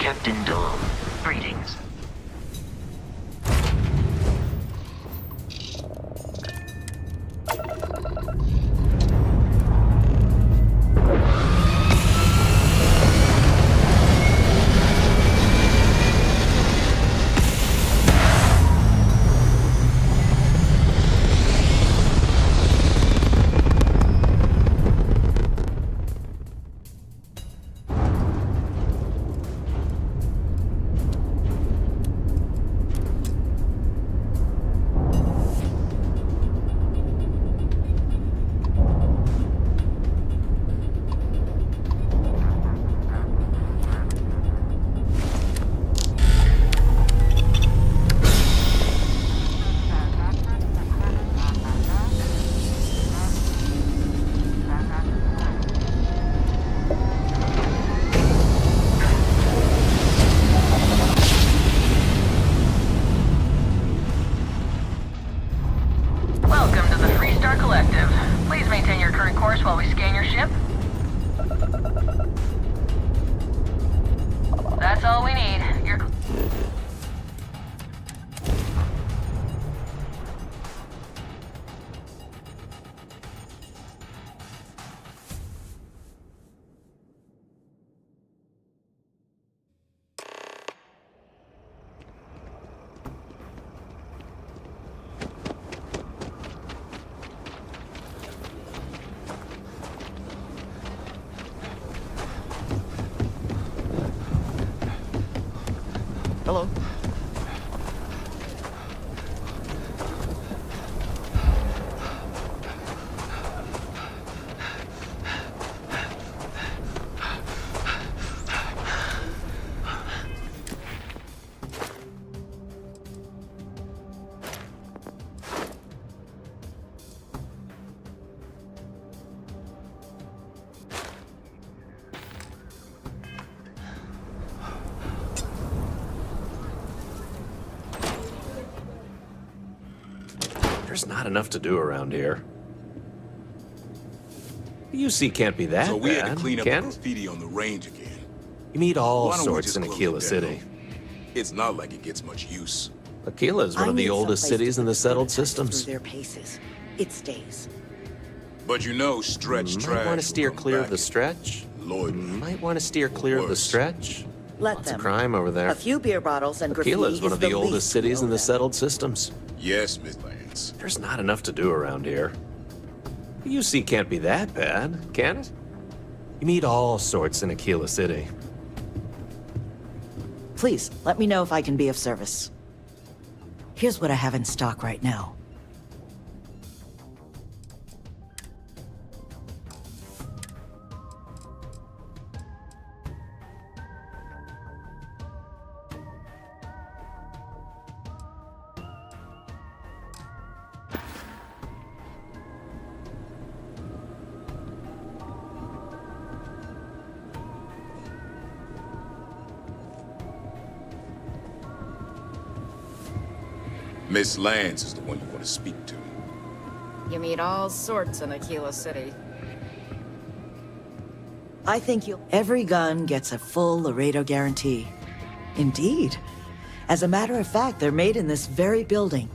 Speaker 8: Captain Dom. Greetings.
Speaker 9: Welcome to the Freestar Collective. Please maintain your current course while we scan your ship. That's all we need. You're...
Speaker 1: Hello.
Speaker 18: There's not enough to do around here. The UC can't be that
Speaker 3: So we
Speaker 18: bad,
Speaker 3: had to clean up
Speaker 18: can
Speaker 3: the
Speaker 18: it?
Speaker 3: graffiti on the range again.
Speaker 18: You meet all
Speaker 3: Why don't we
Speaker 18: sorts
Speaker 3: just
Speaker 18: in
Speaker 3: close
Speaker 18: Aquila
Speaker 3: it
Speaker 18: City.
Speaker 3: down? It's not like it gets much use.
Speaker 18: Aquila is one of the oldest cities in the settled systems.
Speaker 24: Through their paces. It stays.
Speaker 3: But you know, stretch trash.
Speaker 18: Might want to steer
Speaker 3: will come
Speaker 18: clear of
Speaker 3: back
Speaker 18: the
Speaker 3: and
Speaker 18: stretch.
Speaker 3: Lloyd.
Speaker 18: Might want to steer clear of the stretch.
Speaker 24: Let
Speaker 18: Lots
Speaker 24: them.
Speaker 18: of crime over there.
Speaker 24: A few beer bottles and graffiti
Speaker 18: Aquila is one of the oldest
Speaker 24: least
Speaker 18: cities in
Speaker 24: we
Speaker 18: the
Speaker 24: owe them.
Speaker 18: settled systems.
Speaker 3: Yes, Miss Lance.
Speaker 18: There's not enough to do around here. The UC can't be that bad, can it? You meet all sorts in Aquila City.
Speaker 24: Please, let me know if I can be of service. Here's what I have in stock right now.
Speaker 3: Miss Lance is the one you want to speak to.
Speaker 15: You meet all sorts in Aquila City.
Speaker 24: I think every gun gets a full Laredo guarantee. Indeed. As a matter of fact, they're made in this very building.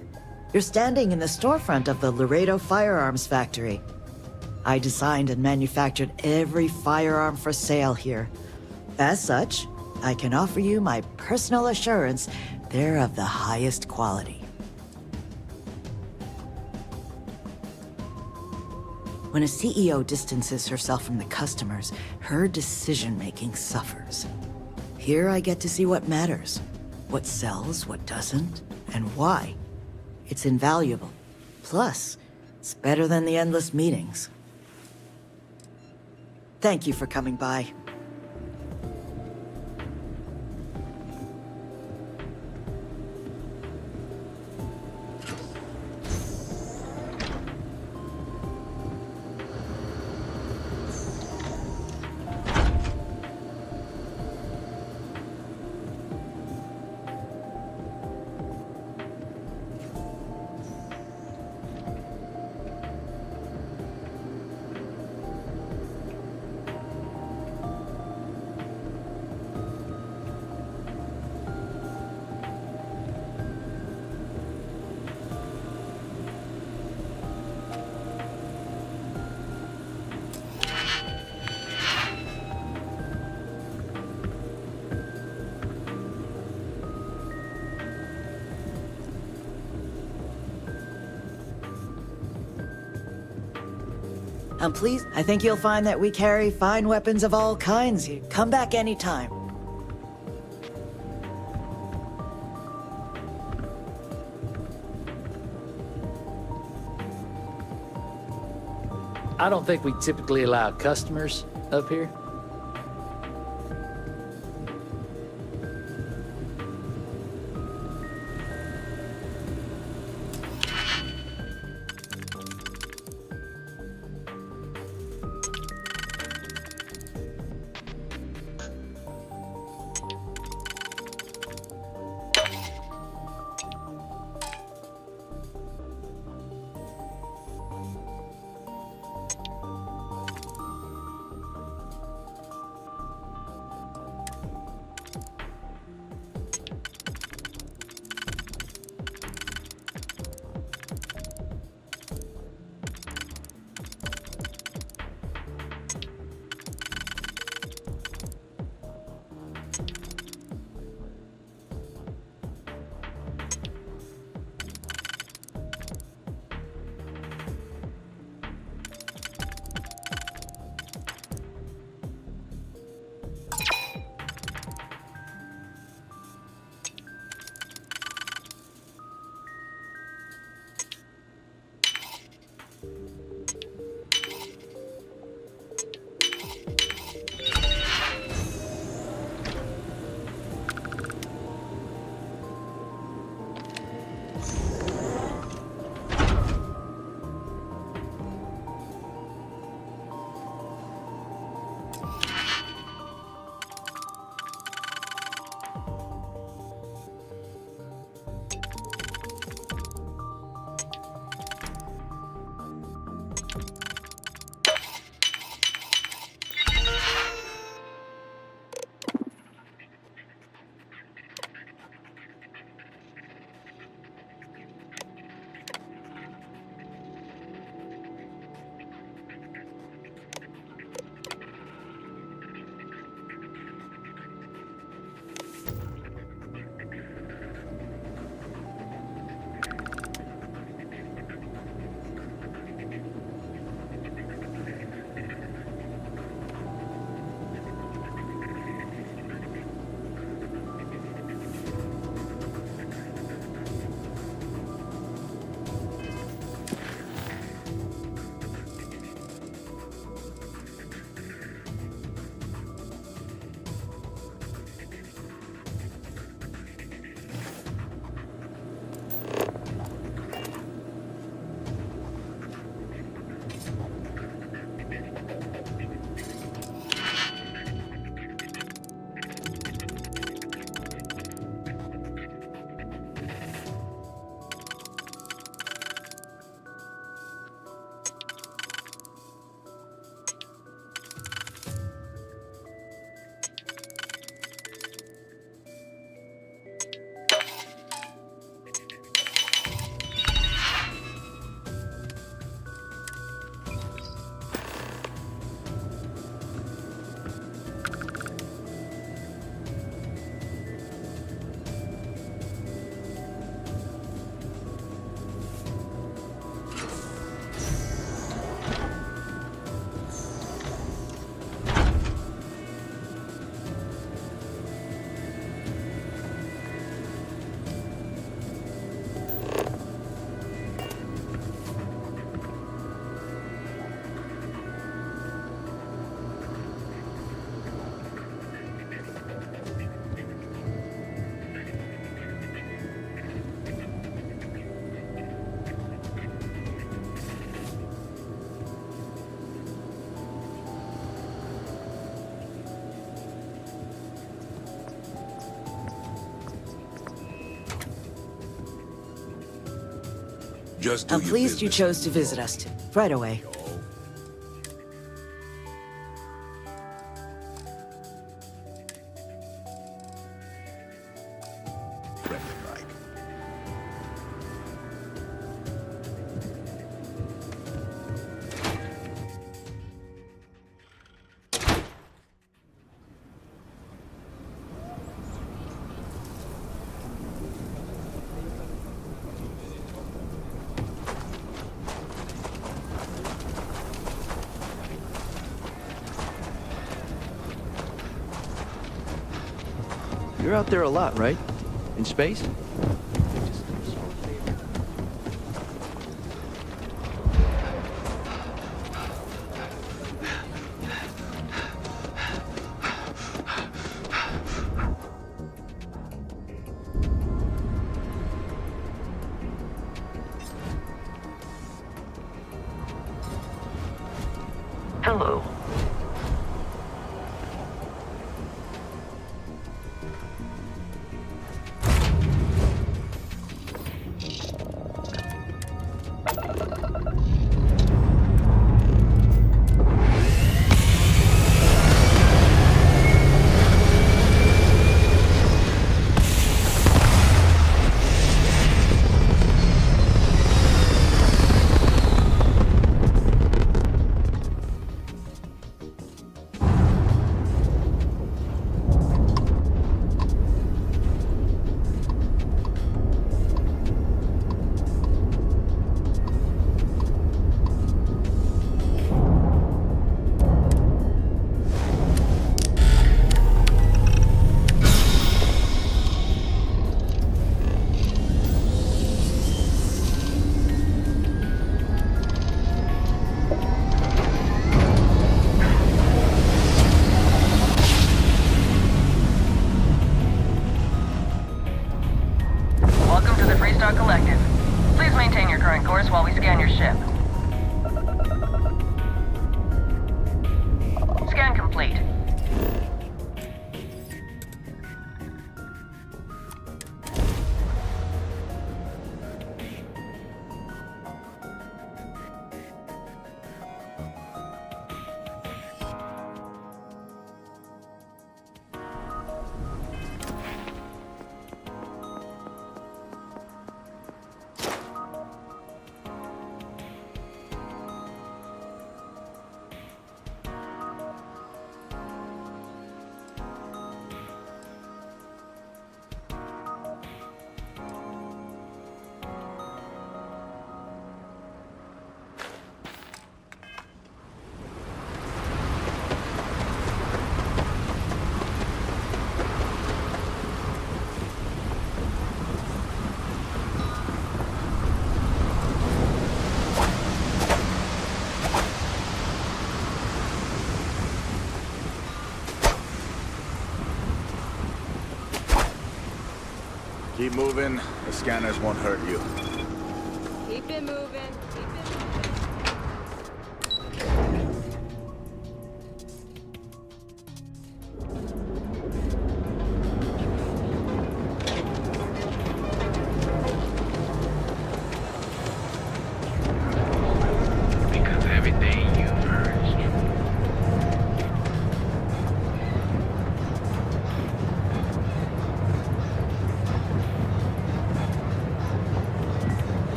Speaker 24: You're standing in the storefront of the Laredo Firearms Factory. I designed and manufactured every firearm for sale here. As such, I can offer you my personal assurance they're of the highest quality. When a CEO distances herself from the customers, her decision-making suffers. Here I get to see what matters, what sells, what doesn't, and why. It's invaluable. Plus, it's better than the endless meetings. Thank you for coming by. And please, I think you'll find that we carry fine weapons of all kinds here. Come back anytime.
Speaker 2: I don't think we typically allow customers up here.
Speaker 3: Just do
Speaker 24: I'm
Speaker 3: your
Speaker 24: pleased you
Speaker 3: business.
Speaker 24: chose to visit us too. Right away.
Speaker 14: You're out there a lot, right? In space?
Speaker 8: Hello.
Speaker 9: Collective. Please maintain your current course while we scan your ship. Scan complete.
Speaker 3: Keep moving. The scanners won't hurt you.
Speaker 6: Keep it moving.
Speaker 17: Because everything you've heard is true.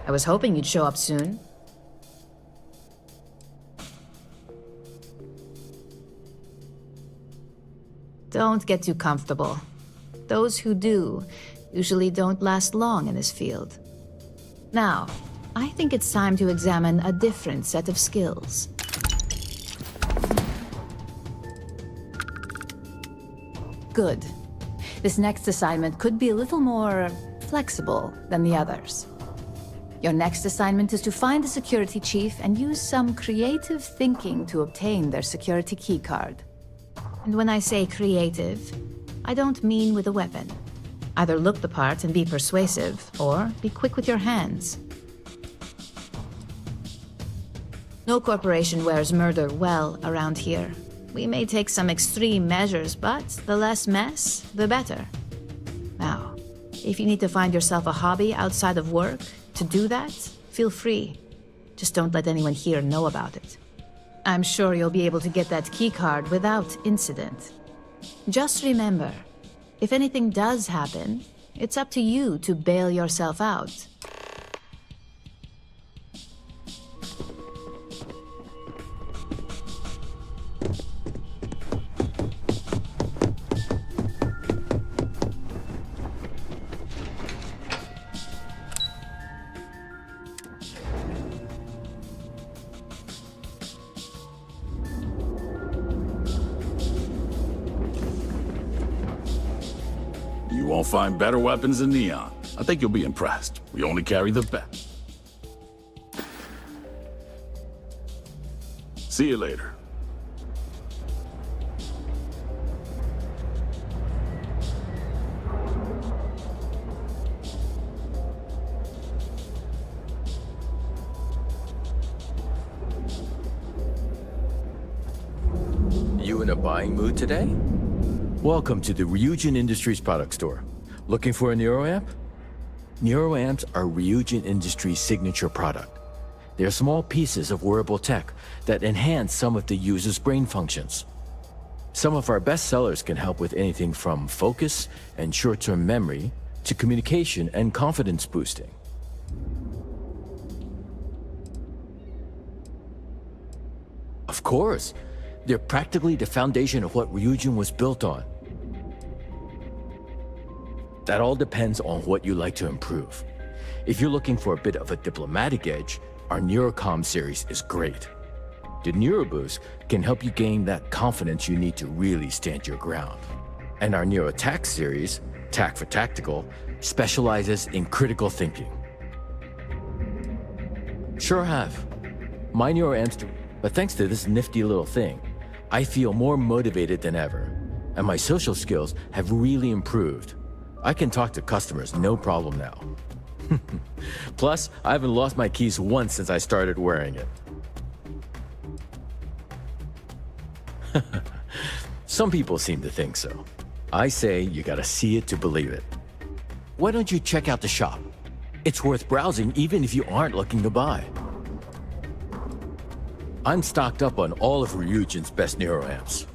Speaker 20: I was hoping you'd show up soon. Don't get too comfortable. Those who do usually don't last long in this field. Now, I think it's time to examine a different set of skills. Good. This next assignment could be a little more flexible than the others. Your next assignment is to find the security chief and use some creative thinking to obtain their security keycard. And when I say creative, I don't mean with a weapon. Either look the part and be persuasive, or be quick with your hands. No corporation wears murder well around here. We may take some extreme measures, but the less mess, the better. Now, if you need to find yourself a hobby outside of work, to do that, feel free. Just don't let anyone here know about it. I'm sure you'll be able to get that keycard without incident. Just remember, if anything does happen, it's up to you to bail yourself out.
Speaker 5: You won't find better weapons than Neon. I think you'll be impressed. We only carry the best. See you later.
Speaker 16: You in a buying mood today? Welcome to the Ryujin Industries product store. Looking for a neuroamp? Neuroamps are Ryujin Industries' signature product. They're small pieces of wearable tech that enhance some of the user's brain functions. Some of our best sellers can help with anything from focus and short-term memory to communication and confidence boosting. Of course, they're practically the foundation of what Ryujin was built on. That all depends on what you like to improve. If you're looking for a bit of a diplomatic edge, our Neurocom series is great. The NeuroBoost can help you gain that confidence you need to really stand your ground. And our NeuroTac series, TAC for Tactical, specializes in critical thinking. Sure have. My neuroamps do, but thanks to this nifty little thing, I feel more motivated than ever, and my social skills have really improved. I can talk to customers no problem now. Plus, I haven't lost my keys once since I started wearing it. Some people seem to think so. I say you gotta see it to believe it. Why don't you check out the shop? It's worth browsing even if you aren't looking to buy. I'm stocked up on all of Ryujin's best neuroamps.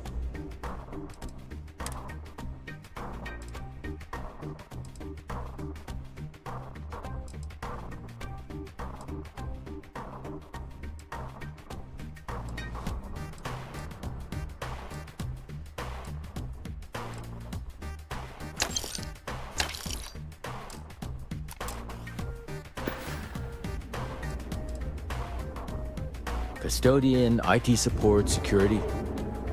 Speaker 16: Custodian, IT support, security.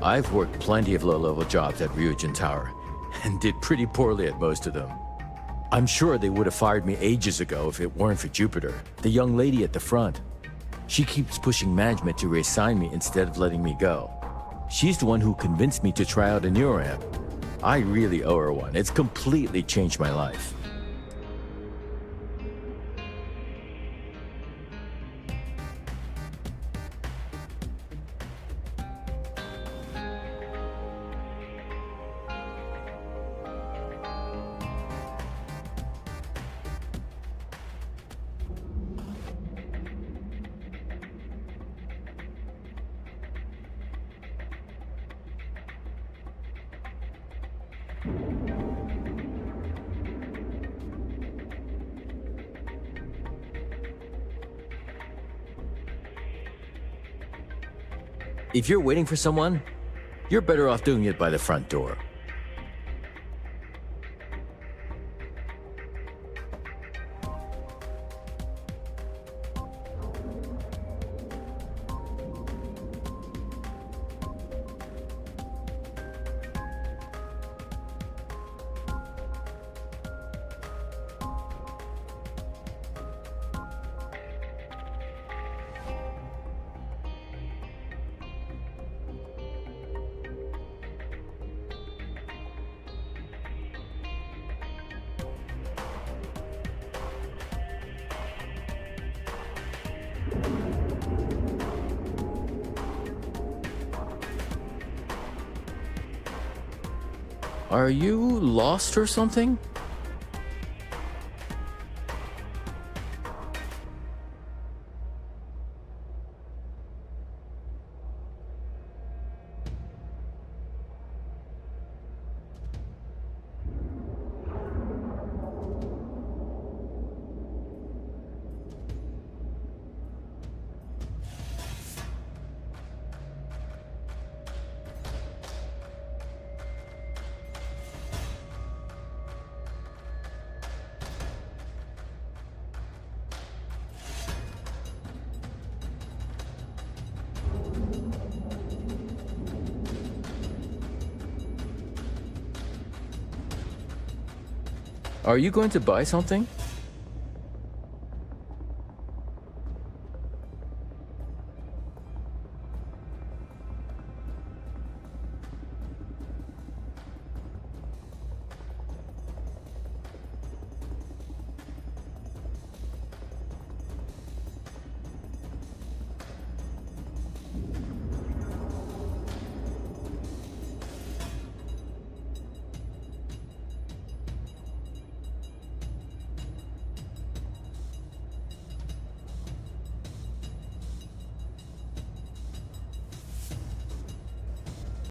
Speaker 16: I've worked plenty of low-level jobs at Ryujin Tower, and did pretty poorly at most of them. I'm sure they would have fired me ages ago if it weren't for Jupiter, the young lady at the front. She keeps pushing management to reassign me instead of letting me go. She's the one who convinced me to try out a neuroamp. I really owe her one. It's completely changed my life. If you're waiting for someone, you're better off doing it by the front door. Are you lost or something? Are you going to buy something?